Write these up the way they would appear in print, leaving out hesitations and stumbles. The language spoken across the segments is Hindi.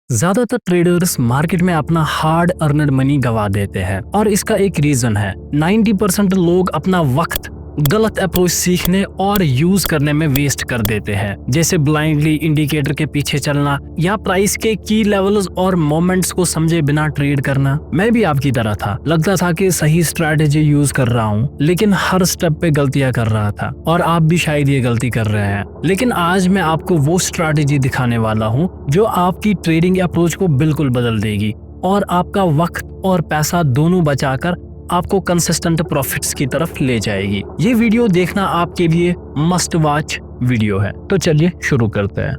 ज्यादातर ट्रेडर्स मार्केट में अपना हार्ड अर्नड मनी गवा देते हैं और इसका एक रीजन है 90% लोग अपना वक्त गलत अप्रोच सीखने और यूज करने में वेस्ट कर देते हैं, जैसे ब्लाइंडली इंडिकेटर के पीछे चलना या प्राइस के की लेवल्स और मोमेंट्स को समझे बिना ट्रेड करना। मैं भी आपकी तरह था, लगता था कि सही स्ट्रैटेजी यूज कर रहा हूँ, लेकिन हर स्टेप पे गलतियां कर रहा था और आप भी शायद ये गलती कर रहे हैं। लेकिन आज मैं आपको वो स्ट्रैटेजी दिखाने वाला हूँ जो आपकी ट्रेडिंग अप्रोच को बिल्कुल बदल देगी और आपका वक्त और पैसा दोनों बचाकर आपको कंसिस्टेंट प्रॉफिट्स की तरफ ले जाएगी। ये वीडियो देखना आपके लिए मस्ट वॉच वीडियो है। तो चलिए शुरू करते हैं।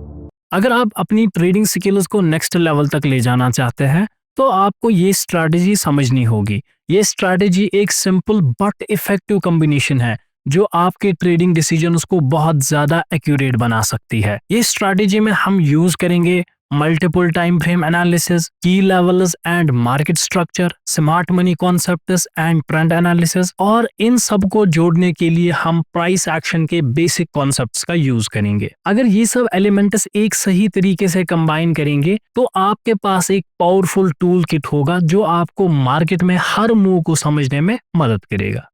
अगर आप अपनी ट्रेडिंग स्किल्स को नेक्स्ट लेवल तक ले जाना चाहते हैं तो आपको ये स्ट्रैटेजी समझनी होगी। ये स्ट्रैटेजी एक सिंपल बट इफेक्टिव कॉम्बिनेशन है जो आपके ट्रेडिंग डिसीजंस को बहुत ज्यादा एक्यूरेट बना सकती है। ये स्ट्रैटेजी में हम यूज करेंगे मल्टीपल टाइम फ्रेम एनालिसिस, की levels and market structure, smart money concepts and trend analysis, और इन सब को जोड़ने के लिए हम प्राइस एक्शन के बेसिक कॉन्सेप्ट्स का यूज करेंगे। अगर ये सब एलिमेंट्स एक सही तरीके से कंबाइन करेंगे तो आपके पास एक पावरफुल टूल किट होगा जो आपको मार्केट में हर मूव को समझने में मदद करेगा।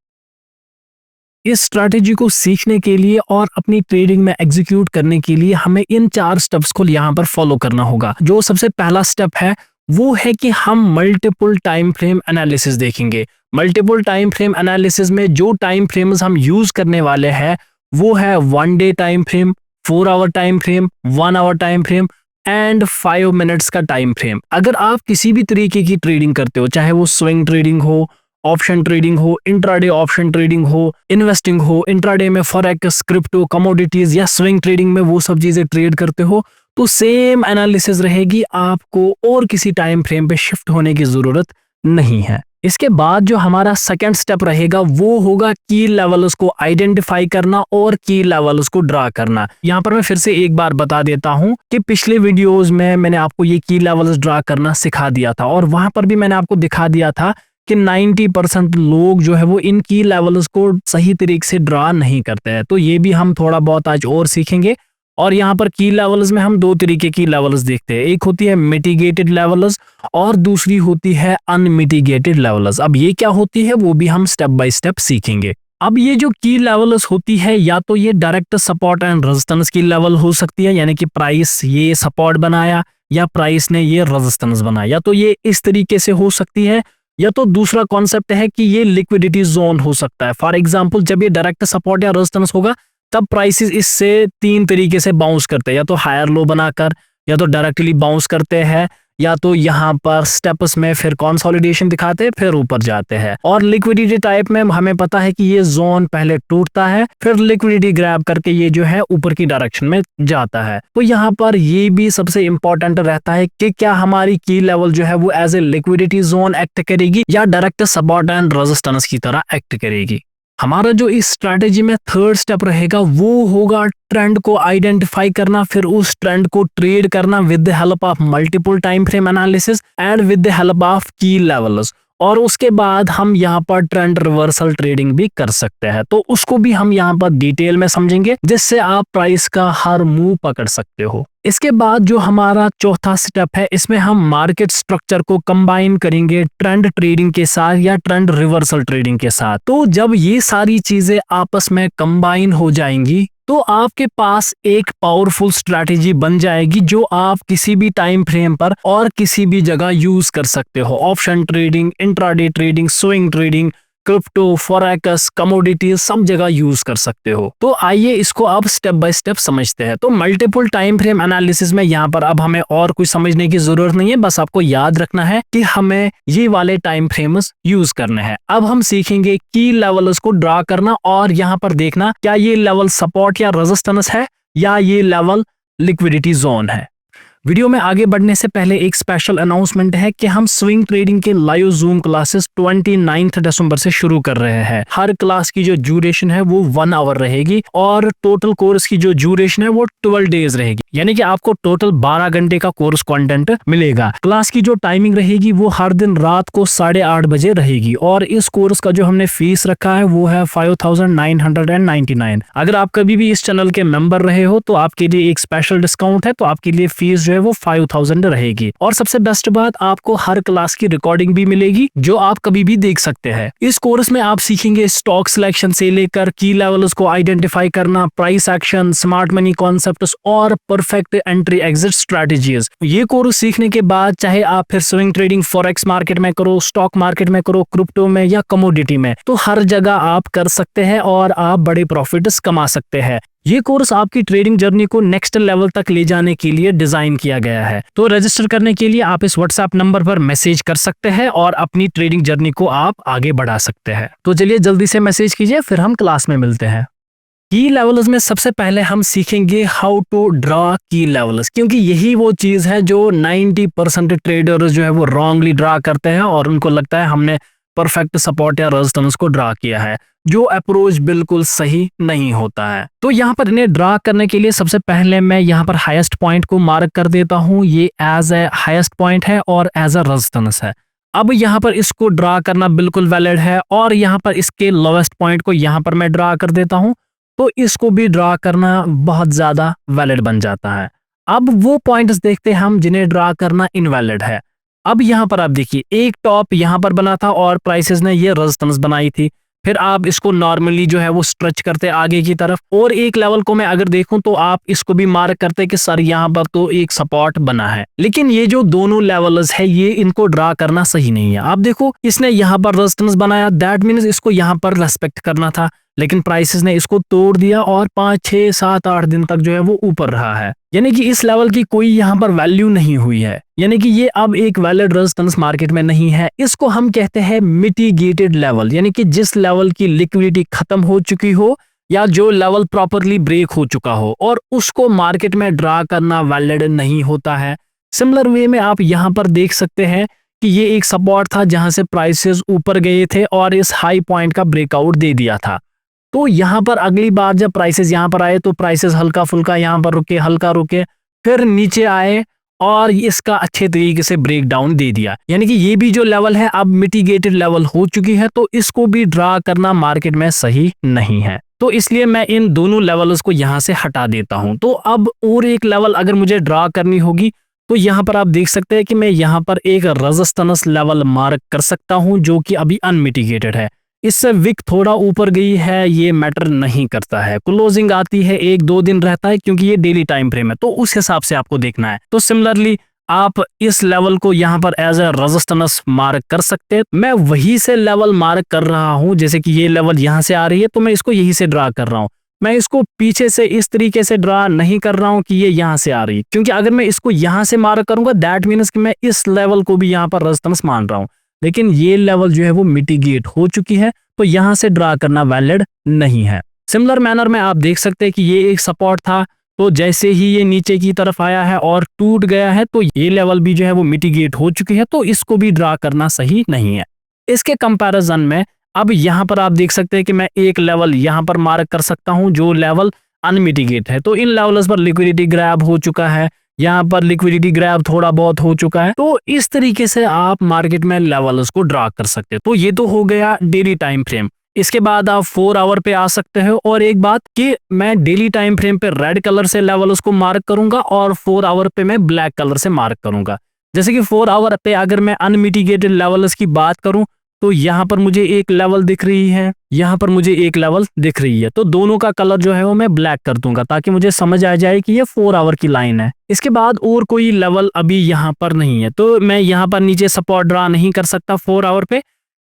इस स्ट्रैटेजी को सीखने के लिए और अपनी ट्रेडिंग में एग्जीक्यूट करने के लिए हमें इन 4 स्टेप्स को यहाँ पर फॉलो करना होगा। जो सबसे पहला स्टेप है वो है कि हम मल्टीपल टाइम फ्रेम एनालिसिस देखेंगे। मल्टीपल टाइम फ्रेम एनालिसिस में जो टाइम फ्रेम्स हम यूज करने वाले हैं वो है 1 day time frame, 4 hour time frame, 1 hour time frame and 5 minutes का टाइम फ्रेम। अगर आप किसी भी तरीके की ट्रेडिंग करते हो, चाहे वो स्विंग ट्रेडिंग हो, ऑप्शन ट्रेडिंग हो, इंट्राडे ऑप्शन ट्रेडिंग हो, इन्वेस्टिंग हो, इंट्राडे में फॉरेक्स, क्रिप्टो, कमोडिटीज या स्विंग ट्रेडिंग में वो सब चीजें ट्रेड करते हो, तो सेम एनालिसिस रहेगी। आपको और किसी टाइम फ्रेम पे शिफ्ट होने की जरूरत नहीं है। इसके बाद जो हमारा सेकंड स्टेप रहेगा वो होगा की लेवल्स को आइडेंटिफाई करना और की लेवल्स को ड्रा करना। यहाँ पर मैं फिर से एक बार बता देता हूँ कि पिछले वीडियोस में मैंने आपको ये की लेवल्स ड्रा करना सिखा दिया था और वहां पर भी मैंने आपको दिखा दिया था कि 90% लोग जो है वो इन की लेवल्स को सही तरीके से ड्रा नहीं करते हैं। तो ये भी हम थोड़ा बहुत आज और सीखेंगे। और यहाँ पर की लेवल्स में हम 2 तरीके की लेवल्स देखते हैं, एक होती है मिटिगेटेड लेवल्स और दूसरी होती है अनमिटिगेटेड लेवल्स। अब ये क्या होती है वो भी हम स्टेप बाय स्टेप सीखेंगे। अब ये जो की लेवल्स होती है या तो ये डायरेक्ट सपोर्ट एंड रेजिस्टेंस की लेवल हो सकती है, यानी कि प्राइस ये सपोर्ट बनाया या प्राइस ने ये रेजिस्टेंस बनाया, या तो ये इस तरीके से हो सकती है, या तो दूसरा कॉन्सेप्ट है कि ये लिक्विडिटी जोन हो सकता है। फॉर एग्जांपल जब ये डायरेक्ट सपोर्ट या रेजिस्टेंस होगा तब प्राइसेस इससे 3 तरीके से बाउंस करते हैं, या तो हायर लो बनाकर, या तो डायरेक्टली बाउंस करते हैं, या तो यहाँ पर स्टेप्स में फिर कंसोलिडेशन दिखाते हैं फिर ऊपर जाते हैं। और लिक्विडिटी टाइप में हमें पता है कि ये जोन पहले टूटता है फिर लिक्विडिटी ग्रैब करके ये जो है ऊपर की डायरेक्शन में जाता है। तो यहाँ पर ये भी सबसे इंपॉर्टेंट रहता है कि क्या हमारी की लेवल जो है वो as a liquidity zone act करेगी या डायरेक्ट सपोर्ट एंड रेजिस्टेंस की तरह एक्ट करेगी। हमारा जो इस स्ट्रैटेजी में थर्ड स्टेप रहेगा वो होगा ट्रेंड को आइडेंटिफाई करना, फिर उस ट्रेंड को ट्रेड करना with the help of multiple time frame analysis and with the help of की लेवल्स। और उसके बाद हम यहाँ पर ट्रेंड रिवर्सल ट्रेडिंग भी कर सकते हैं, तो उसको भी हम यहाँ पर डिटेल में समझेंगे जिससे आप प्राइस का हर मूव पकड़ सकते हो। इसके बाद जो हमारा चौथा स्टेप है इसमें हम मार्केट स्ट्रक्चर को कंबाइन करेंगे ट्रेंड ट्रेडिंग के साथ या ट्रेंड रिवर्सल ट्रेडिंग के साथ। तो जब ये सारी चीजें आपस में कंबाइन हो जाएंगी तो आपके पास एक पावरफुल स्ट्रैटेजी बन जाएगी जो आप किसी भी टाइम फ्रेम पर और किसी भी जगह यूज कर सकते हो। Option trading, intraday trading, swing trading, crypto, forex, commodities सब जगह यूज कर सकते हो। तो आइए इसको अब स्टेप बाय स्टेप समझते हैं। तो मल्टीपल टाइम फ्रेम एनालिसिस में यहाँ पर अब हमें और कुछ समझने की जरूरत नहीं है, बस आपको याद रखना है कि हमें ये वाले टाइम फ्रेम्स यूज करने हैं। अब हम सीखेंगे की लेवल्स को ड्रा करना और यहाँ पर देखना क्या ये लेवल सपोर्ट या रेजिस्टेंस है या ये लेवल लिक्विडिटी जोन है। वीडियो में आगे बढ़ने से पहले एक स्पेशल अनाउंसमेंट है कि हम स्विंग ट्रेडिंग के लाइव जूम क्लासेस 29 दिसंबर से शुरू कर रहे हैं। हर क्लास की जो ड्यूरेशन है वो 1 आवर रहेगी और टोटल कोर्स की जो ड्यूरेशन है वो 12 डेज रहेगी, यानी कि आपको टोटल 12 घंटे का कोर्स कंटेंट मिलेगा। क्लास की जो टाइमिंग रहेगी वो हर दिन रात को 8:30 बजे रहेगी और इस कोर्स का जो हमने फीस रखा है वो है 5999। अगर आप कभी भी इस चैनल के मेंबर रहे हो तो आपके लिए एक स्पेशल डिस्काउंट है, तो आपके लिए फीस जो है वो 5000 रहेगी। और सबसे बेस्ट बात, आपको हर क्लास की रिकॉर्डिंग भी मिलेगी जो आप कभी भी देख सकते हैं। इस कोर्स में आप सीखेंगे स्टॉक सिलेक्शन से लेकर की लेवल्स को आइडेंटिफाई करना, price action, smart money concepts और परफेक्ट एंट्री एग्जिट स्ट्रेटजीज। ये कोर्स सीखने के बाद चाहे आप फिर स्विंग ट्रेडिंग फॉरेक्स मार्केट में करो, स्टॉक मार्केट में करो, क्रिप्टो में या कमोडिटी में, तो हर जगह आप कर सकते हैं और आप बड़े प्रॉफिट्स कमा सकते हैं। ये कोर्स आपकी ट्रेडिंग जर्नी को नेक्स्ट लेवल तक ले जाने के लिए डिजाइन किया गया है। तो रजिस्टर करने के लिए आप इस व्हाट्सएप नंबर पर मैसेज कर सकते हैं और अपनी ट्रेडिंग जर्नी को आप आगे बढ़ा सकते हैं। तो चलिए जल्दी से मैसेज कीजिए, फिर हम क्लास में मिलते हैं। की लेवल्स में सबसे पहले हम सीखेंगे हाउ टू ड्रा की लेवल्स, क्योंकि यही वो चीज है जो 90% ट्रेडर्स जो है वो रॉन्गली ड्रा करते हैं और उनको लगता है हमने परफेक्ट सपोर्ट या रेजिस्टेंस को ड्रा किया है, जो अप्रोच बिल्कुल सही नहीं होता है। तो यहाँ पर इन्हें ड्रा करने के लिए सबसे पहले मैं यहाँ पर हाईएस्ट पॉइंट को मार्क कर देता हूँ। ये एज ए हाईएस्ट पॉइंट है और एज अ रेजिस्टेंस है। अब यहाँ पर इसको ड्रा करना बिल्कुल वैलिड है और यहाँ पर इसके लोवेस्ट पॉइंट को यहाँ पर मैं ड्रा कर देता हूँ, तो इसको भी ड्रा करना बहुत ज्यादा वैलिड बन जाता है। अब वो पॉइंट्स देखते हैं हम जिन्हें ड्रा करना इनवैलिड है। अब यहाँ पर आप देखिए, एक टॉप यहाँ पर बना था और प्राइसेस ने ये रेजिस्टेंस बनाई थी, फिर आप इसको नॉर्मली जो है वो स्ट्रेच करते आगे की तरफ, और एक लेवल को मैं अगर देखूं तो आप इसको भी मार्क करते कि सर यहाँ पर तो एक सपोर्ट बना है। लेकिन ये जो दोनों लेवल्स है ये इनको ड्रा करना सही नहीं है। आप देखो, इसने यहाँ पर रेजिस्टेंस बनाया, दैट मीन्स इसको यहाँ पर रेस्पेक्ट करना था, लेकिन प्राइसेस ने इसको तोड़ दिया और 5, 6, 7, 8 दिन तक जो है वो ऊपर रहा है। यानी कि इस लेवल की कोई यहाँ पर वैल्यू नहीं हुई है, यानी कि ये अब एक वैलिड रेजिस्टेंस मार्केट में नहीं है। इसको हम कहते हैं मिटिगेटेड लेवल, यानी कि जिस लेवल की लिक्विडिटी खत्म हो चुकी हो या जो लेवल प्रॉपरली ब्रेक हो चुका हो, और उसको मार्केट में ड्रा करना वैलिड नहीं होता है। सिमिलर वे में आप यहाँ पर देख सकते हैं कि ये एक सपोर्ट था जहां से प्राइसेस ऊपर गए थे और इस हाई पॉइंट का ब्रेकआउट दे दिया था। तो यहाँ पर अगली बार जब प्राइसेस यहाँ पर आए तो प्राइसेस हल्का फुल्का यहाँ पर रुके, हल्का रुके, फिर नीचे आए और इसका अच्छे तरीके से ब्रेक डाउन दे दिया। यानी कि ये भी जो लेवल है अब मिटिगेटेड लेवल हो चुकी है, तो इसको भी ड्रा करना मार्केट में सही नहीं है। तो इसलिए मैं इन दोनों लेवल्स को यहाँ से हटा देता हूँ। तो अब और एक लेवल अगर मुझे ड्रा करनी होगी तो यहाँ पर आप देख सकते हैं कि मैं यहाँ पर एक रेजिस्टेंस लेवल मार्क कर सकता हूँ जो कि अभी अनमिटिगेटेड है। इससे विक थोड़ा ऊपर गई है, ये मैटर नहीं करता है। क्लोजिंग आती है 1-2 दिन रहता है क्योंकि ये डेली टाइम फ्रेम है, तो उस हिसाब से आपको देखना है। तो सिमिलरली आप इस लेवल को यहाँ पर एज ए रेजिस्टेंस मार्क कर सकते हैं। मैं वही से लेवल मार्क कर रहा हूँ, जैसे कि ये लेवल यहाँ से आ रही है तो मैं इसको यही से ड्रा कर रहा हूँ। मैं इसको पीछे से इस तरीके से ड्रा नहीं कर रहा हूँ कि ये यहाँ से आ रही है, क्योंकि अगर मैं इसको यहाँ से मार्क करूंगा दैट मीन्स कि मैं इस लेवल को भी यहाँ पर रेजिस्टेंस मान रहा हूँ, लेकिन ये लेवल जो है वो मिटिगेट हो चुकी है, तो यहाँ से ड्रा करना वैलिड नहीं है। सिमिलर मैनर में आप देख सकते हैं कि ये एक सपोर्ट था, तो जैसे ही ये नीचे की तरफ आया है और टूट गया है तो ये लेवल भी जो है वो मिटिगेट हो चुकी है, तो इसको भी ड्रा करना सही नहीं है। इसके कंपैरिजन में अब यहाँ पर आप देख सकते हैं कि मैं एक लेवल यहाँ पर मार्क कर सकता हूँ जो लेवल अनमिटिगेट है। तो इन लेवल्स पर लिक्विडिटी ग्रैब हो चुका है, यहाँ पर लिक्विडिटी ग्रैब थोड़ा बहुत हो चुका है, तो इस तरीके से आप मार्केट में लेवल्स को ड्रा कर सकते हैं। तो ये तो हो गया डेली टाइम फ्रेम। इसके बाद आप 4 आवर पे आ सकते हो, और एक बात कि मैं डेली टाइम फ्रेम पे रेड कलर से लेवल्स को मार्क करूंगा और 4 आवर पे मैं ब्लैक कलर से मार्क करूंगा। जैसे कि 4 आवर पे अगर मैं अनमिटिगेटेड लेवल्स की बात करूं तो यहाँ पर मुझे एक लेवल दिख रही है, यहाँ पर मुझे एक लेवल दिख रही है, तो दोनों का कलर जो है वो मैं ब्लैक कर दूंगा ताकि मुझे समझ आ जाए कि ये 4 आवर की लाइन है। इसके बाद और कोई लेवल अभी यहाँ पर नहीं है, तो मैं यहाँ पर नीचे सपोर्ट ड्रा नहीं कर सकता 4 आवर पे,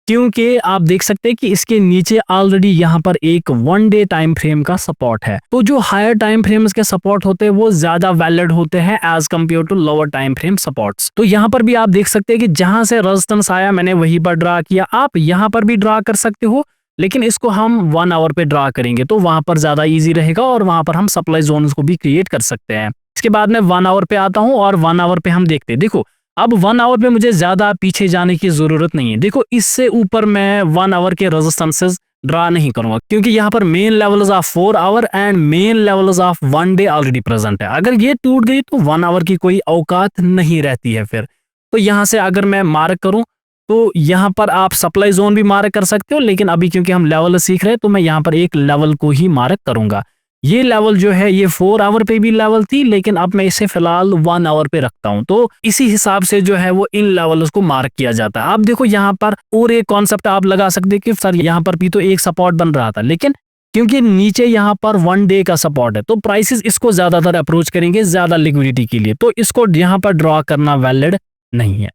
क्योंकि आप देख सकते हैं कि इसके नीचे ऑलरेडी यहाँ पर एक 1 डे टाइम फ्रेम का सपोर्ट है। तो जो हायर टाइम फ्रेम्स के सपोर्ट होते हैं वो ज्यादा वैलिड होते हैं as compare to lower time frame supports. तो यहाँ पर भी आप देख सकते हैं कि जहां से रेजिस्टेंस आया मैंने वहीं पर ड्रा किया। आप यहाँ पर भी ड्रा कर सकते हो, लेकिन इसको हम 1 आवर पे ड्रा करेंगे तो वहां पर ज्यादा ईजी रहेगा और वहां पर हम सप्लाई जोन को भी क्रिएट कर सकते हैं। इसके बाद मैं 1 आवर पे आता हूँ और 1 आवर पे हम देखते हैं। देखो अब 1 आवर पे मुझे ज्यादा पीछे जाने की जरूरत नहीं है। देखो इससे ऊपर मैं 1 आवर के रेजिस्टेंसेस ड्रा नहीं करूंगा, क्योंकि यहाँ पर main levels of 4 our and main levels of 1 day already present है। अगर ये टूट गई तो 1 आवर की कोई औकात नहीं रहती है फिर। तो यहाँ से अगर मैं मार्क करूं तो यहाँ पर आप सप्लाई जोन भी मार्क कर सकते हो, लेकिन अभी क्योंकि हम लेवल सीख रहे हैं तो मैं यहाँ पर एक लेवल को ही मार्क करूंगा। ये लेवल जो है ये 4 आवर पे भी लेवल थी, लेकिन अब मैं इसे फिलहाल 1 आवर पे रखता हूं। तो इसी हिसाब से जो है वो इन लेवल्स को मार्क किया जाता है। आप देखो यहाँ पर और एक कॉन्सेप्ट आप लगा सकते हैं कि सर यहाँ पर भी तो एक सपोर्ट बन रहा था, लेकिन क्योंकि नीचे यहाँ पर 1 डे का सपोर्ट है तो प्राइसेस इसको ज्यादातर अप्रोच करेंगे ज्यादा लिक्विडिटी के लिए, तो इसको यहाँ पर ड्रॉ करना वैलिड नहीं है।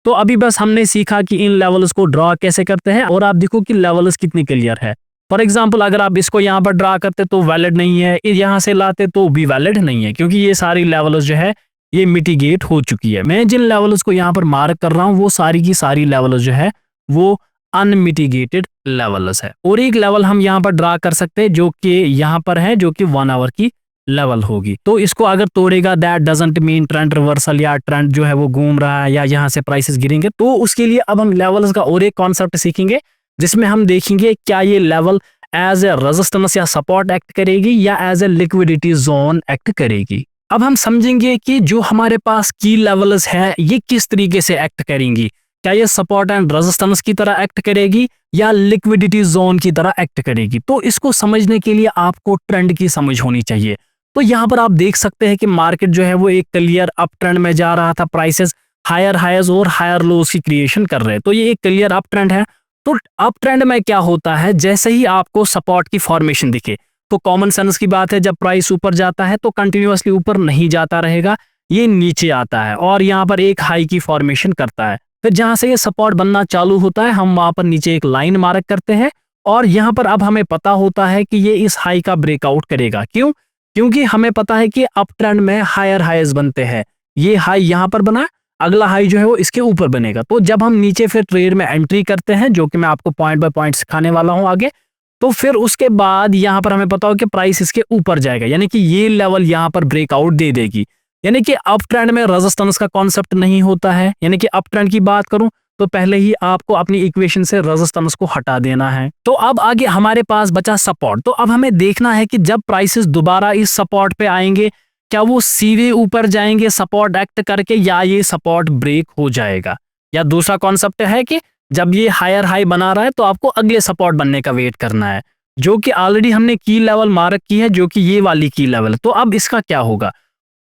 तो अभी बस हमने सीखा कि इन लेवल्स को ड्रॉ कैसे करते हैं, और आप देखो कि लेवल्स कितनी क्लियर है। फॉर एग्जाम्पल अगर आप इसको यहाँ पर ड्रा करते तो वैलिड नहीं है, यहाँ से लाते तो भी वैलिड नहीं है, क्योंकि ये सारी लेवल्स जो है ये मिटिगेट हो चुकी है। मैं जिन लेवल्स को यहाँ पर मार्क कर रहा हूँ वो सारी की सारी लेवल्स जो है वो अनमिटिगेटेड लेवल्स है। और एक लेवल हम यहाँ पर ड्रा कर सकते हैं जो कि यहाँ पर है, जो कि 1 आवर की लेवल होगी। तो इसको अगर तोड़ेगा that doesn't mean trend reversal या ट्रेंड जो है वो घूम रहा है या यहाँ से प्राइसेस गिरेंगे। तो उसके लिए अब हम लेवल्स का और एक कॉन्सेप्ट सीखेंगे जिसमें हम देखेंगे क्या ये लेवल एज ए रेजिस्टेंस या सपोर्ट एक्ट करेगी या as a liquidity zone act करेगी। अब हम समझेंगे कि जो हमारे पास की लेवल्स है ये किस तरीके से एक्ट करेंगी। क्या ये सपोर्ट एंड रेजिस्टेंस की तरह एक्ट करेगी या लिक्विडिटी जोन की तरह एक्ट करेगी। तो इसको समझने के लिए आपको ट्रेंड की समझ होनी चाहिए। तो यहाँ पर आप देख सकते हैं कि मार्केट जो है वो एक क्लियर अप ट्रेंड में जा रहा था, प्राइसेस हायर हाइज और हायर लोज की क्रिएशन कर रहे हैं। तो ये एक क्लियर अप ट्रेंड है। तो अप ट्रेंड में क्या होता है, जैसे ही आपको सपोर्ट की फॉर्मेशन दिखे तो कॉमन सेंस की बात है जब प्राइस ऊपर जाता है तो कंटिन्यूअसली ऊपर नहीं जाता रहेगा, ये नीचे आता है और यहाँ पर एक हाई की फॉर्मेशन करता है। फिर जहां से ये सपोर्ट बनना चालू होता है हम वहां पर नीचे एक लाइन मार्क करते हैं और यहाँ पर अब हमें पता होता है कि ये इस हाई का ब्रेकआउट करेगा। क्यों? क्योंकि हमें पता है कि अप ट्रेंड में हायर हाईज बनते हैं। ये हाई यहाँ पर बना, अगला हाई जो है वो इसके ऊपर बनेगा। तो जब हम नीचे फिर ट्रेड में एंट्री करते हैं, जो कि मैं आपको पॉइंट बाय पॉइंट सिखाने वाला हूं आगे, तो फिर उसके बाद यहाँ पर हमें पता हो कि प्राइस इसके ऊपर जाएगा, यानी कि ये लेवल यहाँ पर ब्रेकआउट दे देगी। यानी कि अप ट्रेंड में रेजिस्टेंस का कॉन्सेप्ट नहीं होता है। यानी कि अप ट्रेंड की बात करूं तो पहले ही आपको अपनी इक्वेशन से रेजिस्टेंस को हटा देना है। तो अब आगे हमारे पास बचा सपोर्ट। तो अब हमें देखना है कि जब प्राइसेस दोबारा इस सपोर्ट पे आएंगे क्या वो सीधे ऊपर जाएंगे सपोर्ट एक्ट करके या ये सपोर्ट ब्रेक हो जाएगा। या दूसरा कॉन्सेप्ट है कि जब ये हायर हाई बना रहा है तो आपको अगले सपोर्ट बनने का वेट करना है, जो कि ऑलरेडी हमने की लेवल मार्क की है, जो कि ये वाली की लेवल। तो अब इसका क्या होगा,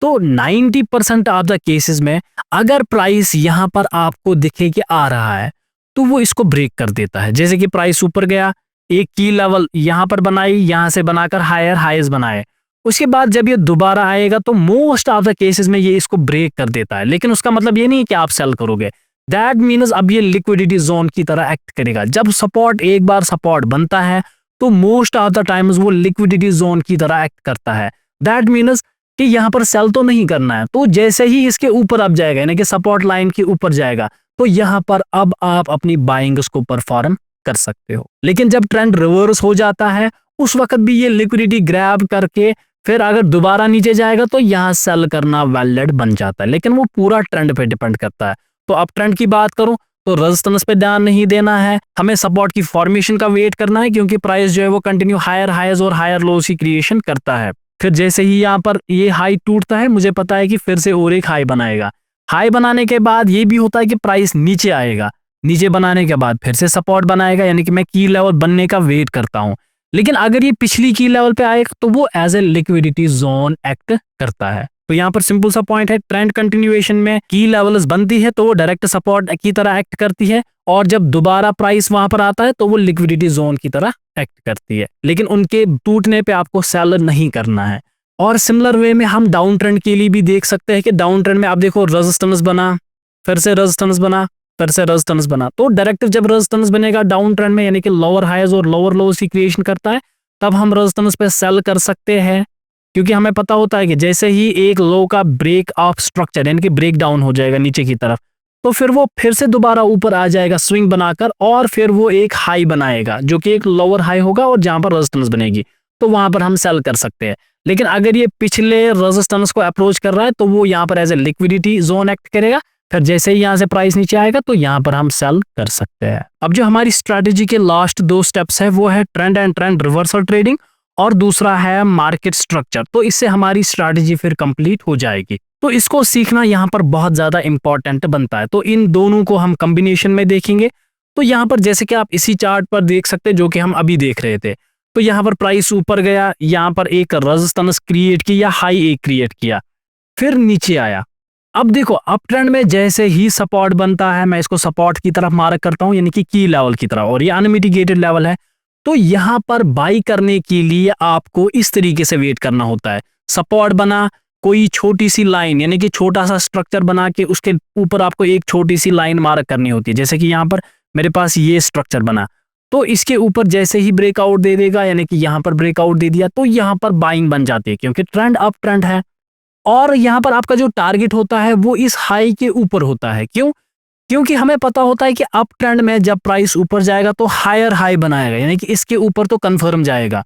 तो 90% ऑफ द केसेस में अगर प्राइस यहां पर आपको दिखे कि आ रहा है तो वो इसको ब्रेक कर देता है। जैसे कि प्राइस ऊपर गया, एक की लेवल यहां पर बनाई, यहां से बनाकर हायर हाईज बनाए, उसके बाद जब ये दोबारा आएगा तो मोस्ट ऑफ द केसेस में ये इसको ब्रेक कर देता है। लेकिन उसका मतलब ये नहीं है कि आप सेल करोगे, दैट मीन्स अब ये लिक्विडिटी जोन की तरह एक्ट करेगा। जब सपोर्ट एक बार सपोर्ट बनता है तो मोस्ट ऑफ द टाइम्स वो लिक्विडिटी जोन की तरह एक्ट करता है। दैट मीन्स कि यहाँ पर सेल तो नहीं करना है, तो जैसे ही इसके ऊपर अब जाएगा यानी कि सपोर्ट लाइन के ऊपर जाएगा तो यहाँ पर अब आप अपनी बाइंग्स को परफॉर्म कर सकते हो। लेकिन जब ट्रेंड रिवर्स हो जाता है उस वक्त भी ये लिक्विडिटी ग्रैब करके फिर अगर दोबारा नीचे जाएगा तो यहाँ सेल करना वैलिड बन जाता है। लेकिन वो पूरा ट्रेंड पे डिपेंड करता है। तो अब ट्रेंड की बात करूं तो रेजिस्टेंस पे ध्यान नहीं देना है, हमें सपोर्ट की फॉर्मेशन का वेट करना है, क्योंकि प्राइस जो है वो कंटिन्यू हायर हाईज और हायर लोज की क्रिएशन करता है। फिर जैसे ही यहाँ पर ये हाई टूटता है मुझे पता है कि फिर से और एक हाई बनाएगा। हाई बनाने के बाद ये भी होता है कि प्राइस नीचे आएगा, नीचे बनाने के बाद फिर से सपोर्ट बनाएगा, यानी कि मैं की लेवल बनने का वेट करता हूँ। लेकिन अगर ये पिछली की लेवल पे आएगा तो वो as a liquidity zone act करता है। तो यहाँ पर सिंपल सा पॉइंट है, ट्रेंड कंटिन्यूएशन में की लेवल्स बनती है तो वो डायरेक्ट सपोर्ट की तरह एक्ट करती है, और जब दोबारा प्राइस वहां पर आता है तो वो लिक्विडिटी जोन की तरह एक्ट करती है। लेकिन उनके टूटने पे आपको सेल नहीं करना है। और सिमिलर वे में हम डाउन ट्रेंड के लिए भी देख सकते हैं कि डाउन ट्रेंड में आप देखो रेजिस्टेंस बना, फिर से रेजिस्टेंस बना, फिर से रेजिस्टेंस बना। तो डायरेक्ट जब रेजिस्टेंस बनेगा डाउन ट्रेंड में यानी कि लोअर हाईज और लोअर लोज की क्रिएशन करता है, तब हम रेजिस्टेंस पे सेल कर सकते हैं, क्योंकि हमें पता होता है कि जैसे ही एक लो का ब्रेक ऑफ स्ट्रक्चर यानी कि ब्रेक डाउन हो जाएगा नीचे की तरफ, तो फिर वो फिर से दोबारा ऊपर आ जाएगा स्विंग बनाकर, और फिर वो एक हाई बनाएगा जो कि एक लोअर हाई होगा और जहां पर रेजिस्टेंस बनेगी, तो वहां पर हम सेल कर सकते हैं। लेकिन अगर ये पिछले रेजिस्टेंस को अप्रोच कर रहा है तो वो यहाँ पर as a liquidity zone act करेगा, फिर जैसे ही यहाँ से प्राइस नीचे आएगा तो यहाँ पर हम सेल कर सकते हैं। अब जो हमारी स्ट्रैटेजी के लास्ट 2 स्टेप्स है वो है trend and trend reversal trading और दूसरा है मार्केट स्ट्रक्चर। तो इससे हमारी स्ट्रैटेजी फिर कंप्लीट हो जाएगी। तो इसको सीखना यहाँ पर बहुत ज्यादा इंपॉर्टेंट बनता है। तो इन दोनों को हम कॉम्बिनेशन में देखेंगे। तो यहाँ पर जैसे कि आप इसी चार्ट पर देख सकते हैं जो कि हम अभी देख रहे थे, तो यहाँ पर प्राइस ऊपर गया, यहाँ पर एक रेजिस्टेंस क्रिएट किया, हाई एक क्रिएट किया, फिर नीचे आया। अब देखो अप ट्रेंड में जैसे ही सपोर्ट बनता है, मैं इसको सपोर्ट की तरफ मार्क करता हूं, यानी कि की लेवल की तरफ, और ये अनमिटिगेटेड लेवल है। तो यहाँ पर बाई करने के लिए आपको इस तरीके से वेट करना होता है। सपोर्ट बना, कोई छोटी सी लाइन यानी कि छोटा सा स्ट्रक्चर बना के उसके ऊपर आपको एक छोटी सी लाइन मार्क करनी होती है। जैसे कि यहाँ पर मेरे पास ये स्ट्रक्चर बना, तो इसके ऊपर जैसे ही ब्रेकआउट दे देगा, यानी कि यहाँ पर ब्रेकआउट दे दिया, तो यहाँ पर बाइंग बन जाती है क्योंकि ट्रेंड अप ट्रेंड है। और यहाँ पर आपका जो टारगेट होता है वो इस हाई के ऊपर होता है। क्यों? क्योंकि हमें पता होता है कि अप ट्रेंड में जब प्राइस ऊपर जाएगा तो हायर हाई बनाएगा, यानी कि इसके ऊपर तो कंफर्म जाएगा।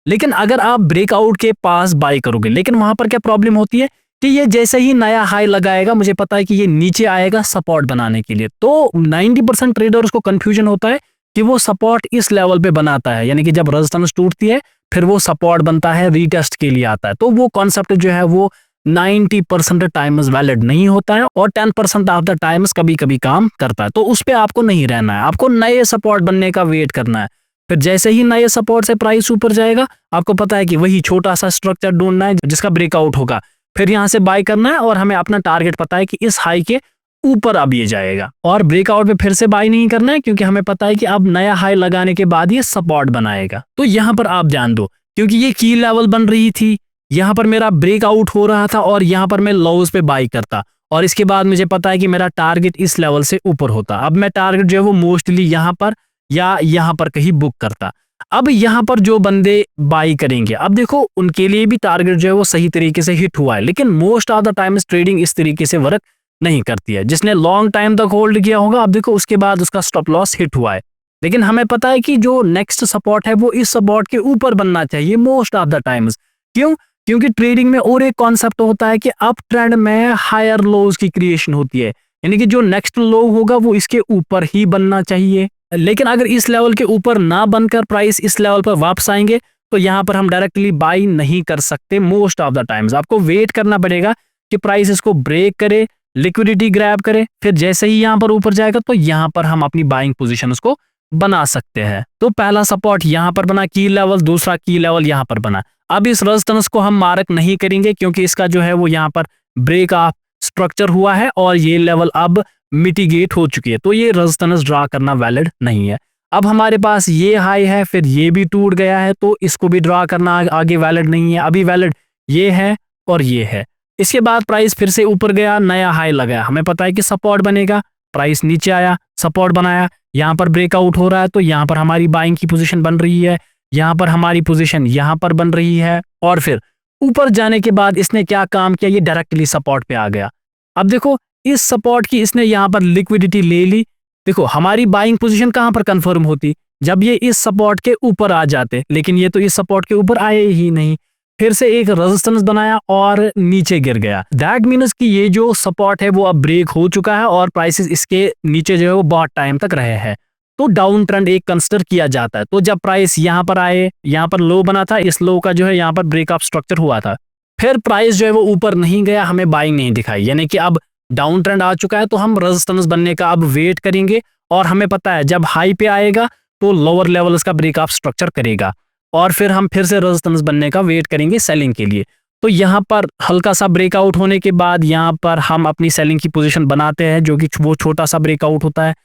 लेकिन अगर आप ब्रेकआउट के पास बाई करोगे, लेकिन वहां पर क्या प्रॉब्लम होती है कि ये जैसे ही नया हाई लगाएगा, मुझे पता है कि ये नीचे आएगा सपोर्ट बनाने के लिए। तो 90% ट्रेडर्स को कंफ्यूजन होता है कि वो सपोर्ट इस लेवल पे बनाता है, यानी कि जब रेजिस्टेंस टूटती है फिर वो सपोर्ट बनता है, रीटेस्ट के लिए आता है। तो वो कॉन्सेप्ट जो है वो 90% टाइम्स वैलिड नहीं होता है और 10% ऑफ द टाइम्स कभी कभी काम करता है। तो उस पर आपको नहीं रहना है, आपको नए सपोर्ट बनने का वेट करना है। फिर जैसे ही नए सपोर्ट से प्राइस ऊपर जाएगा, आपको पता है कि वही छोटा सा स्ट्रक्चर ढूंढना है जिसका ब्रेकआउट होगा, फिर यहाँ से बाय करना है। और हमें अपना टारगेट पता है कि इस हाई के ऊपर अब ये जाएगा, और ब्रेकआउट पे फिर से बाय नहीं करना है क्योंकि हमें पता है कि अब नया हाई लगाने के बाद ये सपोर्ट बनाएगा। तो यहाँ पर आप ध्यान दो, क्योंकि ये की लेवल बन रही थी, यहाँ पर मेरा ब्रेकआउट हो रहा था और यहाँ पर मैं लॉस पे बाय करता, और इसके बाद मुझे पता है कि मेरा टारगेट इस लेवल से ऊपर होता। अब मैं टारगेट जो है वो मोस्टली यहाँ पर या यहाँ पर कहीं बुक करता। अब यहाँ पर जो बंदे बाई करेंगे, अब देखो उनके लिए भी टारगेट जो है वो सही तरीके से हिट हुआ है, लेकिन most of the times trading इस तरीके से वर्क नहीं करती है। जिसने लॉन्ग टाइम तक होल्ड किया होगा, अब देखो उसके बाद उसका स्टॉप लॉस हिट हुआ है, लेकिन हमें पता है कि जो नेक्स्ट सपोर्ट है वो इस सपोर्ट के ऊपर बनना चाहिए मोस्ट ऑफ द टाइम्स। क्यों? क्योंकि ट्रेडिंग में और एक कॉन्सेप्ट होता है कि अप ट्रेंड में हायर लोज की क्रिएशन होती है, यानी कि जो नेक्स्ट लो होगा वो इसके ऊपर ही बनना चाहिए। लेकिन अगर इस लेवल के ऊपर ना बनकर प्राइस इस लेवल पर वापस आएंगे तो यहाँ पर हम डायरेक्टली बाई नहीं कर सकते। मोस्ट ऑफ द टाइम्स आपको वेट करना पड़ेगा कि प्राइस इसको ब्रेक करे, लिक्विडिटी ग्रैब करे, फिर जैसे ही यहाँ पर ऊपर जाएगा तो यहाँ पर हम अपनी बाइंग पोजीशन उसको बना सकते हैं। तो पहला सपोर्ट यहाँ पर बना की लेवल, दूसरा की लेवल यहाँ पर बना। अब इस रेजिस्टेंस को हम मार्क नहीं करेंगे क्योंकि इसका जो है वो यहाँ पर ब्रेक ऑफ स्ट्रक्चर हुआ है और ये लेवल अब मिटिगेट हो चुकी है, तो ये रेजिस्टेंस ड्रा करना वैलिड नहीं है। अब हमारे पास ये हाई है, फिर ये भी टूट गया है, तो इसको भी ड्रा करना आगे वैलिड नहीं है। अभी वैलिड ये है और ये है। इसके बाद प्राइस फिर से ऊपर गया, नया हाई लगाया, हमें पता है कि सपोर्ट बनेगा, प्राइस नीचे आया, सपोर्ट बनाया, यहाँ पर ब्रेकआउट हो रहा है, तो यहाँ पर हमारी बाइंग की पोजीशन बन रही है, यहाँ पर हमारी पोजीशन यहाँ पर बन रही है, और फिर ऊपर जाने के बाद इसने क्या काम किया, ये डायरेक्टली सपोर्ट पे आ गया। अब देखो इस सपोर्ट की इसने यहाँ पर लिक्विडिटी ले ली। देखो हमारी बाइंग पोजीशन कहाँ पर कंफर्म होती, जब ये इस सपोर्ट के ऊपर आ जाते, लेकिन ये तो इस सपोर्ट के ऊपर आए ही नहीं, फिर से एक रेजिस्टेंस बनाया और नीचे गिर गया। दैट मीन्स कि ये जो सपोर्ट है वो अब ब्रेक हो चुका है और प्राइसेस इसके नीचे जो है वो बहुत टाइम तक रहे हैं, तो डाउन ट्रेंड एक कंसिडर किया जाता है। तो जब प्राइस यहाँ पर आए, यहाँ पर लो बना था, इस लो का जो है यहाँ पर ब्रेकअप स्ट्रक्चर हुआ था, फिर प्राइस जो है वो ऊपर नहीं गया, हमें बाइंग नहीं दिखाई, यानी कि अब डाउन ट्रेंड आ चुका है, तो हम रेजिस्टेंस बनने का अब वेट करेंगे। और हमें पता है जब हाई पे आएगा तो लोअर लेवल इसका ब्रेकअप स्ट्रक्चर करेगा, और फिर हम फिर से रेजिस्टेंस बनने का वेट करेंगे सेलिंग के लिए। तो यहाँ पर हल्का सा ब्रेकआउट होने के बाद यहाँ पर हम अपनी सेलिंग की पोजीशन बनाते हैं, जो कि वो छोटा सा ब्रेकआउट होता है।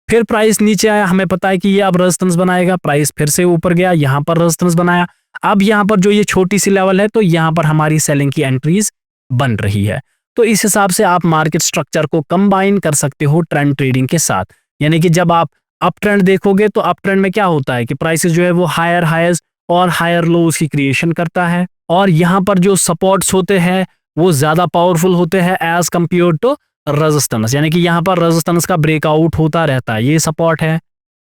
फिर प्राइस नीचे आया, हमें पता है कि ये अब रेजिस्टेंस बनाएगा, प्राइस फिर से ऊपर गया, यहाँ पर रेजिस्टेंस बनाया। अब यहाँ पर जो ये छोटी सी लेवल है, तो यहाँ पर हमारी सेलिंग की एंट्रीज बन रही है। तो इस हिसाब से आप मार्केट स्ट्रक्चर को कंबाइन कर सकते हो ट्रेंड ट्रेडिंग के साथ। यानी कि जब आप अप ट्रेंड देखोगे तो अप ट्रेंड में क्या होता है कि प्राइसेस जो है वो हायर हाइज और हायर लोज की क्रिएशन करता है, और यहाँ पर जो सपोर्ट्स होते हैं वो ज्यादा पावरफुल होते हैं एज कंपेयर टू रेजिस्टेंस, यानी कि यहाँ पर रेजिस्टेंस का ब्रेकआउट होता रहता है। ये सपोर्ट है,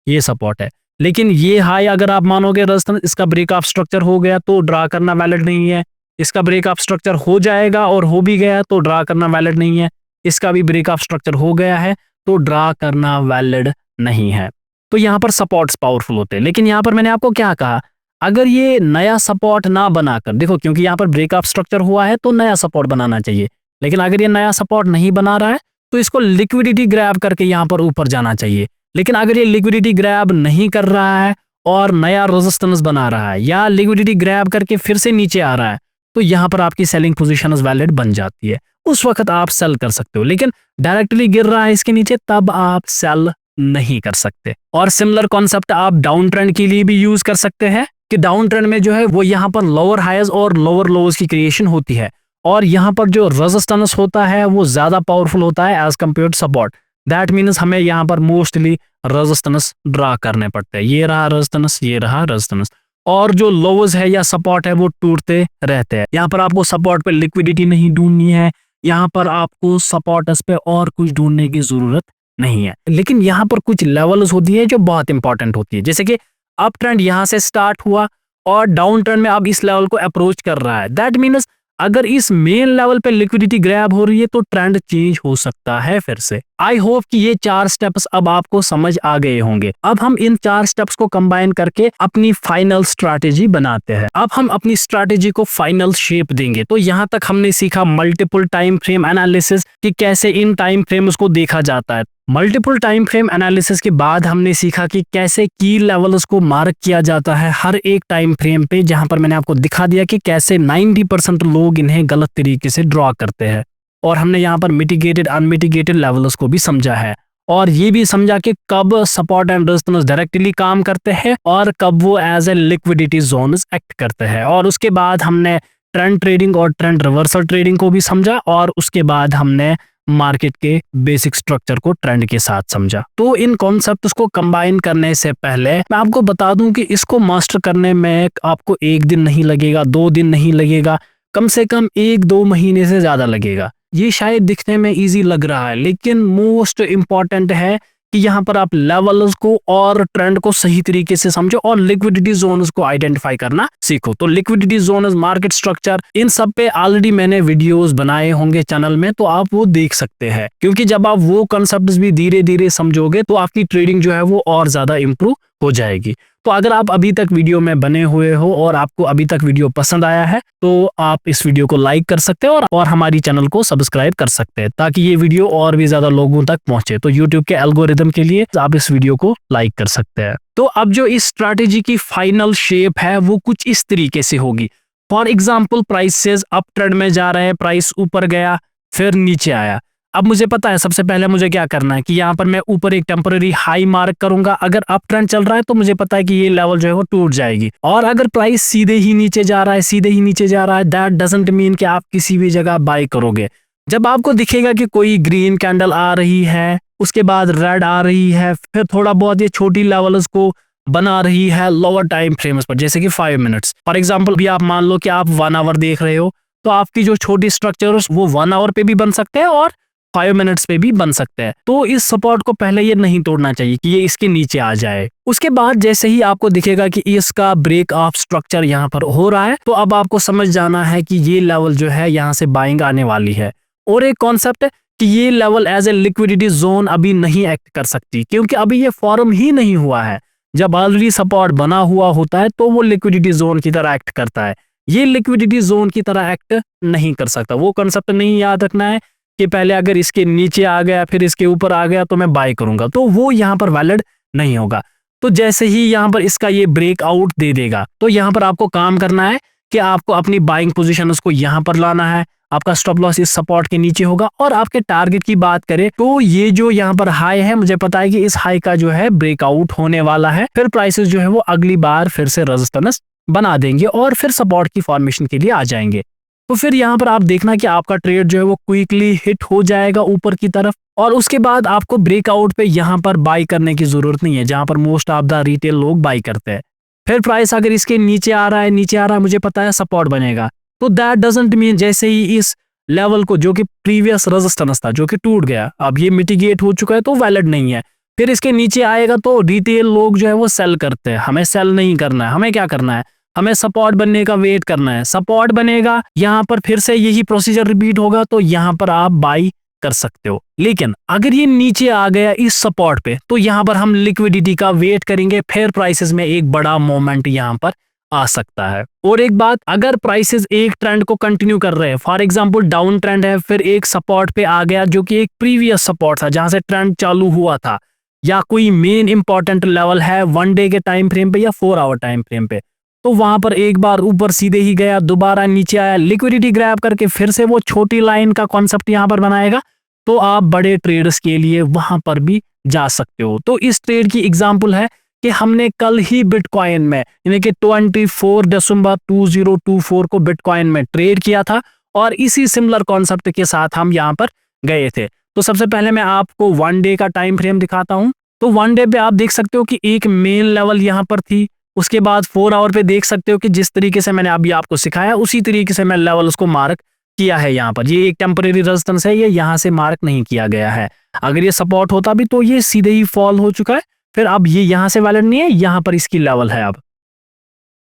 ये सपोर्ट है, लेकिन ये हाई अगर आप मानोगे रेजिस्टेंस, इसका ब्रेकअप स्ट्रक्चर हो गया तो ड्रा करना वैलिड नहीं है। इसका ब्रेकअप स्ट्रक्चर हो जाएगा और हो भी गया तो ड्रा करना वैलिड नहीं है। इसका भी ब्रेकअप स्ट्रक्चर हो गया है, तो ड्रा करना वैलिड नहीं है। तो यहाँ पर सपोर्ट्स पावरफुल होते हैं। लेकिन यहाँ पर मैंने आपको क्या कहा, अगर ये नया सपोर्ट ना बनाकर, देखो क्योंकि यहाँ पर ब्रेकअप स्ट्रक्चर हुआ है तो नया सपोर्ट बनाना चाहिए, लेकिन अगर ये नया सपोर्ट नहीं बना रहा है तो इसको लिक्विडिटी ग्रैब करके यहाँ पर ऊपर जाना चाहिए। लेकिन अगर ये लिक्विडिटी ग्रैब नहीं कर रहा है और नया रेजिस्टेंस बना रहा है, या लिक्विडिटी ग्रैब करके फिर से नीचे आ रहा है, तो यहाँ पर आपकी सेलिंग पोजीशन वैलिड बन जाती है। उस वक्त आप सेल कर सकते हो। लेकिन डायरेक्टली गिर रहा है इसके नीचे, तब आप सेल नहीं कर सकते। और सिमिलर कॉन्सेप्ट आप डाउन ट्रेंड के लिए भी यूज कर सकते हैं कि डाउन ट्रेंड में जो है वो यहाँ पर लोअर हाईज और लोअर लोज की क्रिएशन होती है, और यहाँ पर जो रेजिस्टेंस होता है वो ज्यादा पावरफुल होता है as compare to support. That means हमें यहाँ पर मोस्टली रेजिस्टेंस ड्रा करने पड़ते हैं। ये रहा रेजिस्टेंस, ये रहा रेजिस्टेंस, और जो लोज है या सपोर्ट है वो टूटते रहते हैं। यहाँ पर आपको सपोर्ट पे लिक्विडिटी नहीं ढूंढनी है, यहाँ पर आपको सपोर्टस पे और कुछ ढूंढने की जरूरत नहीं है। लेकिन यहाँ पर कुछ लेवल्स होती है जो बहुत इंपॉर्टेंट होती है, जैसे कि अप ट्रेंड यहाँ से स्टार्ट हुआ और डाउन ट्रेंड में अब इस लेवल को अप्रोच कर रहा है। दैट मीन्स अगर इस मेन लेवल पे लिक्विडिटी ग्रैब हो रही है तो ट्रेंड चेंज हो सकता है फिर से। आई होप कि ये 4 स्टेप्स अब आपको समझ आ गए होंगे। अब हम इन 4 स्टेप्स को कंबाइन करके अपनी फाइनल स्ट्रैटेजी बनाते हैं। अब हम अपनी स्ट्रैटेजी को फाइनल शेप देंगे। तो यहाँ तक हमने सीखा मल्टीपल टाइम फ्रेम एनालिसिस कि कैसे इन टाइम फ्रेम्स को देखा जाता है। मल्टीपल टाइम फ्रेम एनालिसिस के बाद हमने सीखा कि कैसे की लेवल्स को मार्क किया जाता है हर एक टाइम फ्रेम पे, जहां पर मैंने आपको दिखा दिया कि कैसे 90% लोग इन्हें गलत तरीके से ड्रॉ करते हैं। और हमने यहाँ पर मिटिगेटेड अनमिटिगेटेड लेवल्स को भी समझा है, और ये भी समझा कि कब सपोर्ट एंड रेजिस्टेंस डायरेक्टली काम करते हैं और कब वो as a liquidity zones act करते हैं। और उसके बाद हमने ट्रेंड ट्रेडिंग और ट्रेंड रिवर्सल ट्रेडिंग को भी समझा, और उसके बाद हमने मार्केट के बेसिक स्ट्रक्चर को ट्रेंड के साथ समझा। तो इन कॉन्सेप्ट्स को कंबाइन करने से पहले मैं आपको बता दूं कि इसको मास्टर करने में आपको 1 दिन नहीं लगेगा, 2 दिन नहीं लगेगा, कम से कम 1-2 महीने से ज्यादा लगेगा। ये शायद दिखने में इजी लग रहा है, लेकिन मोस्ट इंपॉर्टेंट है कि यहाँ पर आप लेवल्स को और ट्रेंड को सही तरीके से समझो और लिक्विडिटी जोन्स को आइडेंटिफाई करना सीखो। तो लिक्विडिटी जोन्स, मार्केट स्ट्रक्चर, इन सब पे ऑलरेडी मैंने वीडियोस बनाए होंगे चैनल में, तो आप वो देख सकते हैं। क्योंकि जब आप वो कॉन्सेप्ट्स भी धीरे धीरे समझोगे तो आपकी ट्रेडिंग जो है वो और ज्यादा इंप्रूव हो जाएगी। तो अगर आप अभी तक वीडियो में बने हुए हो और आपको अभी तक वीडियो पसंद आया है तो आप इस वीडियो को लाइक कर सकते हैं और हमारी चैनल को सब्सक्राइब कर सकते हैं, ताकि ये वीडियो और भी ज्यादा लोगों तक पहुंचे। तो यूट्यूब के एल्गोरिदम के लिए आप इस वीडियो को लाइक कर सकते हैं। तो अब जो इस स्ट्रैटेजी की फाइनल शेप है वो कुछ इस तरीके से होगी। For example, prices up trend में जा रहे हैं, प्राइस ऊपर गया फिर नीचे आया। अब मुझे पता है सबसे पहले मुझे क्या करना है कि यहाँ पर मैं ऊपर एक टेम्पररी हाई मार्क करूंगा। अगर अप ट्रेंड चल रहा है तो मुझे पता है कि ये लेवल जो है वो टूट जाएगी। और अगर प्राइस सीधे ही नीचे जा रहा है, सीधे ही नीचे जा रहा है, दैट डजंट मीन कि आप किसी भी जगह बाय करोगे। जब आपको दिखेगा कि कोई ग्रीन कैंडल आ रही है, उसके बाद रेड आ रही है, फिर थोड़ा बहुत ये छोटी लेवल्स को बना रही है लोअर टाइम फ्रेम्स पर, जैसे कि 5 मिनट्स। फॉर एग्जाम्पल भी आप मान लो कि आप 1 आवर देख रहे हो, तो आपकी जो छोटी स्ट्रक्चर वो 1 आवर पे भी बन सकते हैं और 5 मिनट्स पे भी बन सकते हैं। तो इस सपोर्ट को पहले ये नहीं तोड़ना चाहिए कि ये इसके नीचे आ जाए। उसके बाद जैसे ही आपको दिखेगा कि इसका ब्रेक ऑफ स्ट्रक्चर यहाँ पर हो रहा है, तो अब आपको समझ जाना है कि ये लेवल जो है यहाँ से बाइंग आने वाली है। और एक कॉन्सेप्ट है कि ये level as a liquidity zone अभी नहीं एक्ट कर सकती, क्योंकि अभी ये फॉर्म ही नहीं हुआ है। जब ऑलरेडी सपोर्ट बना हुआ होता है तो वो लिक्विडिटी जोन की तरह एक्ट करता है। ये लिक्विडिटी जोन की तरह एक्ट नहीं कर सकता। वो कॉन्सेप्ट नहीं याद रखना है कि पहले अगर इसके नीचे आ गया फिर इसके ऊपर आ गया तो मैं बाय करूंगा, तो वो यहाँ पर वैलिड नहीं होगा। तो जैसे ही यहाँ पर इसका ये ब्रेकआउट दे देगा, तो यहाँ पर आपको काम करना है कि आपको अपनी बाइंग पोजीशन उसको यहाँ पर लाना है। आपका स्टॉप लॉस इस सपोर्ट के नीचे होगा। और आपके टारगेट की बात करें तो ये जो यहाँ पर हाई है, मुझे पता है कि इस हाई का जो है ब्रेकआउट होने वाला है। फिर प्राइसेस जो है वो अगली बार फिर से रेजिस्टेंस बना देंगे और फिर सपोर्ट की फॉर्मेशन के लिए आ जाएंगे। तो फिर यहाँ पर आप देखना कि आपका ट्रेड जो है वो क्विकली हिट हो जाएगा ऊपर की तरफ, और उसके बाद आपको ब्रेकआउट पे यहाँ पर बाय करने की जरूरत नहीं है, जहां पर मोस्ट ऑफ द रिटेल लोग बाय करते हैं। फिर प्राइस अगर इसके नीचे आ रहा है, मुझे पता है सपोर्ट बनेगा, तो दैट डजंट मीन जैसे ही इस लेवल को जो कि प्रीवियस रेजिस्टेंस था जो कि टूट गया, अब ये मिटिगेट हो चुका है तो वैलिड नहीं है। फिर इसके नीचे आएगा तो रिटेल लोग जो है वो सेल करते हैं। हमें सेल नहीं करना है, हमें क्या करना है, हमें सपोर्ट बनने का वेट करना है। सपोर्ट बनेगा, यहाँ पर फिर से यही प्रोसीजर रिपीट होगा, तो यहाँ पर आप बाई कर सकते हो। लेकिन अगर ये नीचे आ गया इस सपोर्ट पे, तो यहाँ पर हम लिक्विडिटी का वेट करेंगे, फिर प्राइसेस में एक बड़ा मोमेंट यहाँ पर आ सकता है। और एक बात, अगर प्राइसेस एक ट्रेंड को कंटिन्यू कर रहे हैं, फॉर एग्जांपल डाउन ट्रेंड है, फिर एक सपोर्ट पे आ गया जो कि एक प्रीवियस सपोर्ट था जहां से ट्रेंड चालू हुआ था, या कोई मेन इंपॉर्टेंट लेवल है 1 डे के टाइम फ्रेम पे या 4 आवर टाइम फ्रेम पे, तो वहां पर एक बार ऊपर सीधे ही गया, दोबारा नीचे आया, लिक्विडिटी ग्रैब करके फिर से वो छोटी लाइन का कॉन्सेप्ट यहां पर बनाएगा, तो आप बड़े ट्रेडर्स के लिए वहां पर भी जा सकते हो। तो इस ट्रेड की एग्जांपल है कि हमने कल ही बिटकॉइन में, यानी कि 24 दिसंबर 2024 को बिटकॉइन में ट्रेड किया था, और इसी सिमिलर कॉन्सेप्ट के साथ हम यहाँ पर गए थे। तो सबसे पहले मैं आपको 1 डे का टाइम फ्रेम दिखाता हूँ। तो 1 डे पे आप देख सकते हो कि एक मेन लेवल यहाँ पर थी, उसके बाद 4 आवर पे देख सकते हो कि जिस तरीके से मैंने अभी आपको सिखाया उसी तरीके से मैं लेवल उसको मार्क किया है। यहाँ पर ये एक टेम्परेरी रेजिस्टेंस है, ये यहाँ से मार्क नहीं किया गया है। अगर ये सपोर्ट होता भी तो ये सीधे ही फॉल हो चुका है, फिर अब ये यहाँ से वैलिड नहीं है, यहाँ पर इसकी लेवल है अब।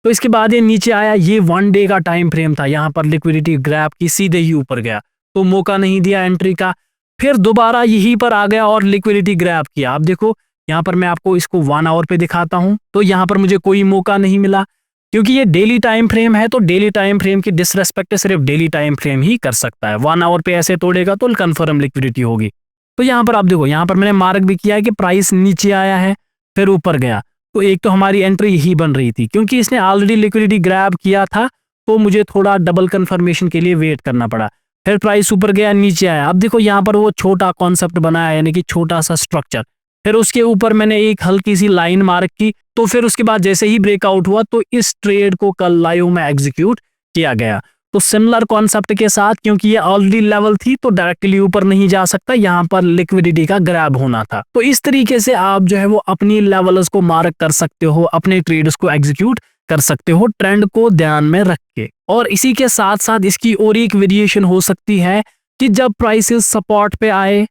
तो इसके बाद ये नीचे आया, ये 1 डे का टाइम फ्रेम था, यहाँ पर लिक्विडिटी ग्रैब की, सीधे ही ऊपर गया, तो मौका नहीं दिया एंट्री का। फिर दोबारा यहीं पर आ गया और लिक्विडिटी ग्रैब किया। आप देखो यहाँ पर मैं आपको इसको 1 आवर पे दिखाता हूँ, तो यहाँ पर मुझे कोई मौका नहीं मिला, क्योंकि ये डेली टाइम फ्रेम है, तो डेली टाइम फ्रेम की डिसरेस्पेक्ट सिर्फ डेली टाइम फ्रेम ही कर सकता है। 1 आवर पे ऐसे तोड़ेगा तो कन्फर्म लिक्विडिटी होगी। तो यहाँ पर आप देखो, यहाँ पर मैंने मार्क भी किया है कि प्राइस नीचे आया है फिर ऊपर गया, तो एक तो हमारी एंट्री यही बन रही थी, क्योंकि इसने ऑलरेडी लिक्विडिटी ग्रैब किया था, तो मुझे थोड़ा डबल कंफर्मेशन के लिए वेट करना पड़ा। फिर प्राइस ऊपर गया, नीचे आया। अब देखो यहाँ पर वो छोटा कॉन्सेप्ट बनाया, यानी कि छोटा सा स्ट्रक्चर, फिर उसके ऊपर मैंने एक हल्की सी लाइन मार्क की, तो फिर उसके बाद जैसे ही ब्रेकआउट हुआ तो इस ट्रेड को कल लाइव में एग्जीक्यूट किया गया। तो सिमिलर कॉन्सेप्ट के साथ, क्योंकि ये ऑलरेडी लेवल थी तो डायरेक्टली ऊपर नहीं जा सकता, यहाँ पर लिक्विडिटी का ग्रैब होना था। तो इस तरीके से आप जो है वो अपनी लेवल्स को मार्क कर सकते हो, अपने ट्रेड्स को एग्जीक्यूट कर सकते हो, ट्रेंड को ध्यान में रख के। और इसी के साथ साथ इसकी और एक वेरिएशन हो सकती है कि जब प्राइसेस सपोर्ट पे आए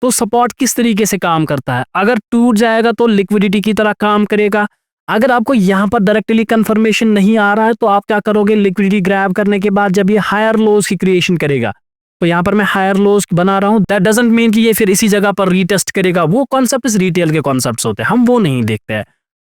तो सपोर्ट किस तरीके से काम करता है। अगर टूट जाएगा तो लिक्विडिटी की तरह काम करेगा। अगर आपको यहाँ पर डायरेक्टली कंफर्मेशन नहीं आ रहा है तो आप क्या करोगे, लिक्विडिटी ग्रैब करने के बाद जब ये हायर लोज की क्रिएशन करेगा, तो यहाँ पर मैं हायर लोज बना रहा हूँ, दैट डजंट मीन कि ये फिर इसी जगह पर रीटेस्ट करेगा। वो कॉन्सेप्ट रिटेल के कॉन्सेप्ट होते हैं, हम वो नहीं देखते हैं।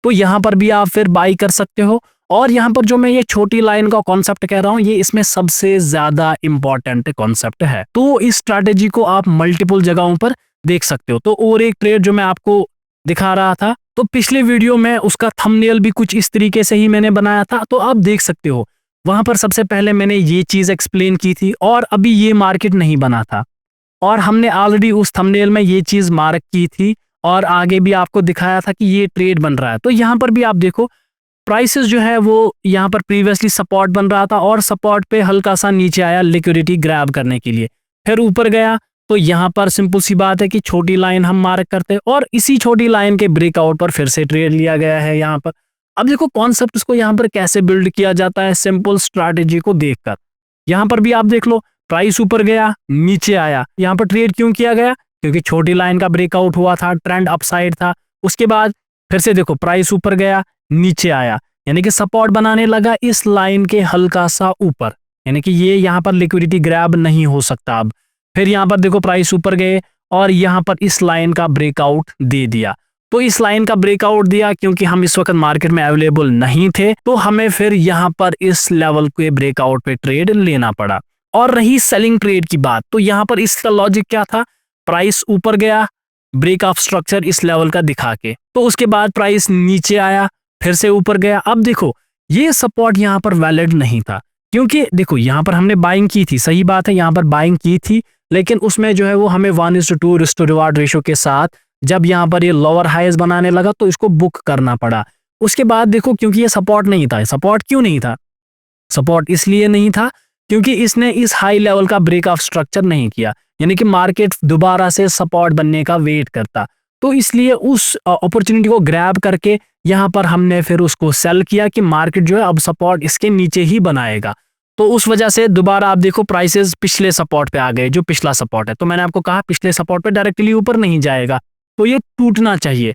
तो यहाँ पर भी आप फिर बाई कर सकते हो। और यहाँ पर जो मैं ये छोटी लाइन का कॉन्सेप्ट कह रहा हूँ, ये इसमें सबसे ज्यादा इंपॉर्टेंट कॉन्सेप्ट है। तो इस स्ट्रैटेजी को आप मल्टीपल जगहों पर देख सकते हो। तो और एक ट्रेड जो मैं आपको दिखा रहा था, तो पिछले वीडियो में उसका थंबनेल भी कुछ इस तरीके से ही मैंने बनाया था, तो आप देख सकते हो वहां पर सबसे पहले मैंने ये चीज एक्सप्लेन की थी, और अभी ये मार्केट नहीं बना था, और हमने ऑलरेडी उस थंबनेल में ये चीज मार्क की थी, और आगे भी आपको दिखाया था कि ये ट्रेड बन रहा है। तो यहाँ पर भी आप देखो प्राइसेस जो है वो यहाँ पर प्रीवियसली सपोर्ट बन रहा था, और सपोर्ट पे हल्का सा नीचे आया लिक्विडिटी ग्रैब करने के लिए, फिर ऊपर गया। तो यहाँ पर सिंपल सी बात है कि छोटी लाइन हम मार्क करते हैं, और इसी छोटी लाइन के ब्रेकआउट पर फिर से ट्रेड लिया गया है यहाँ पर। अब देखो कॉन्सेप्ट को यहाँ पर कैसे बिल्ड किया जाता है, सिंपल स्ट्रैटेजी को देखकर। यहाँ पर भी आप देख लो, प्राइस ऊपर गया, नीचे आया, यहाँ पर ट्रेड क्यों किया गया, क्योंकि छोटी लाइन का ब्रेकआउट हुआ था, ट्रेंड अपसाइड था। उसके बाद फिर से देखो प्राइस ऊपर गया, नीचे आया, यानी कि सपोर्ट बनाने लगा इस लाइन के हल्का सा ऊपर, यानी कि ये यहाँ पर लिक्विडिटी ग्रैब नहीं हो सकता अब। फिर यहाँ पर देखो प्राइस ऊपर गए और यहाँ पर इस लाइन का ब्रेकआउट दे दिया। तो इस लाइन का ब्रेकआउट दिया क्योंकि हम इस वक्त मार्केट में अवेलेबल नहीं थे, तो हमें फिर यहाँ पर इस लेवल के ब्रेकआउट पे ट्रेड लेना पड़ा। और रही सेलिंग ट्रेड की बात, तो यहाँ पर इसका लॉजिक क्या था, प्राइस ऊपर गया, ब्रेक ऑफ स्ट्रक्चर इस लेवल का दिखा के, तो उसके बाद प्राइस नीचे आया, फिर से ऊपर गया। अब देखो ये सपोर्ट यहाँ पर वैलिड नहीं था, क्योंकि देखो यहाँ पर हमने बाइंग की थी, सही बात है, यहाँ पर बाइंग की थी, लेकिन उसमें जो है वो हमें 1:2 रिस्क टू रिवार्ड रेशियो के साथ जब यहाँ पर ये लोअर हाइज बनाने लगा तो इसको बुक करना पड़ा। उसके बाद देखो क्योंकि ये सपोर्ट नहीं था, सपोर्ट क्यों नहीं था, सपोर्ट इसलिए नहीं था क्योंकि इसने इस हाई लेवल का ब्रेक ऑफ स्ट्रक्चर नहीं किया, यानी कि मार्केट दोबारा से सपोर्ट बनने का वेट करता, तो इसलिए उस अपॉर्चुनिटी को ग्रैब करके यहाँ पर हमने फिर उसको सेल किया कि मार्केट जो है अब सपोर्ट इसके नीचे ही बनाएगा। तो उस वजह से दोबारा आप देखो प्राइसेस पिछले सपोर्ट पे आ गए, जो पिछला सपोर्ट है, तो मैंने आपको कहा पिछले सपोर्ट पे डायरेक्टली ऊपर नहीं जाएगा, तो ये टूटना चाहिए।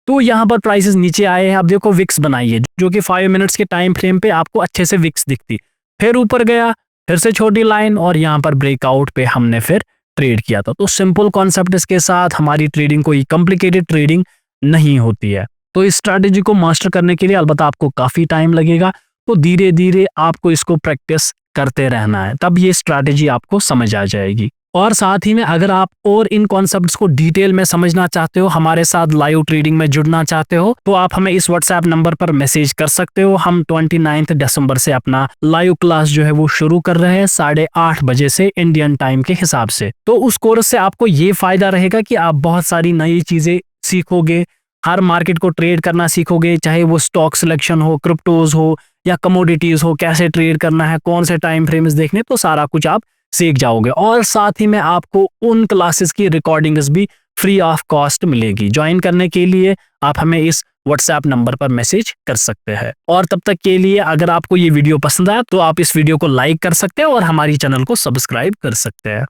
तो यहाँ पर प्राइसेस नीचे आए हैं। अब देखो विक्स बनाइए, जो कि 5 मिनट्स के टाइम फ्रेम पे आपको अच्छे से विक्स दिखती, फिर ऊपर गया, फिर से छोटी लाइन, और यहाँ पर ब्रेकआउट पे हमने फिर ट्रेड किया था। तो सिंपल कॉन्सेप्ट के साथ हमारी ट्रेडिंग कोई कॉम्प्लिकेटेड ट्रेडिंग नहीं होती है। तो इस स्ट्रैटेजी को मास्टर करने के लिए अलबत्ता आपको काफी टाइम लगेगा, तो धीरे धीरे आपको इसको प्रैक्टिस करते रहना है, तब ये स्ट्रैटेजी आपको समझ आ जाएगी। और साथ ही में अगर आप और इन कॉन्सेप्ट्स को डिटेल में समझना चाहते हो, हमारे साथ लाइव ट्रेडिंग में जुड़ना चाहते हो, तो आप हमें इस व्हाट्सएप नंबर पर मैसेज कर सकते हो। हम 29 दिसंबर से अपना लाइव क्लास जो है वो शुरू कर रहे हैं 8:30 बजे से इंडियन टाइम के हिसाब से। तो उस कोर्स से आपको ये फायदा रहेगा कि आप बहुत सारी नई चीजें सीखोगे, हर मार्केट को ट्रेड करना सीखोगे, चाहे वो स्टॉक सिलेक्शन हो, क्रिप्टोज हो या कमोडिटीज हो, कैसे ट्रेड करना है, कौन से टाइम फ्रेम्स देखने, तो सारा कुछ आप सीख जाओगे। और साथ ही में आपको उन क्लासेस की रिकॉर्डिंग्स भी फ्री ऑफ कॉस्ट मिलेगी। ज्वाइन करने के लिए आप हमें इस व्हाट्सएप नंबर पर मैसेज कर सकते हैं। और तब तक के लिए अगर आपको ये वीडियो पसंद आया तो आप इस वीडियो को लाइक कर सकते हैं और हमारी चैनल को सब्सक्राइब कर सकते हैं।